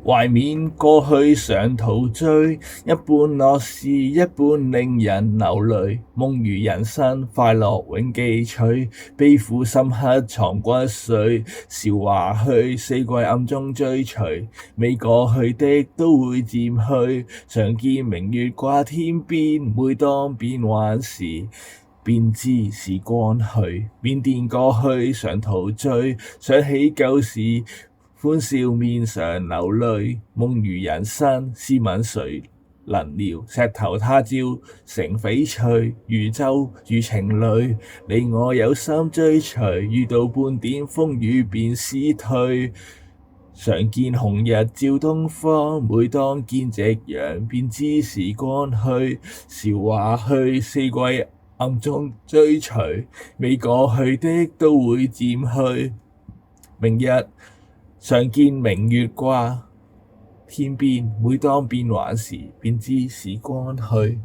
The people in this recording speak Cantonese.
懷緬過去常陶醉，一半樂事，一半令人流淚。夢如人生，快樂永記取，悲苦深刻藏骨髓。韶華去，四季暗中追隨，未過去的都會漸去。常見明月掛天邊，每當變幻時，便知時光去。緬甸過去常陶醉，想起舊時，歡笑面常流淚。夢如人生，試問誰能料？石頭他朝成翡翠，漁舟遇情侶，你我有心追隨。遇到半點風雨便思退。常見紅日照東方，每當見夕陽便知時光去。韶華去，四季暗中追隨，未過去的都會漸去。明日常見明月掛天邊，每當變幻時，便知時光去。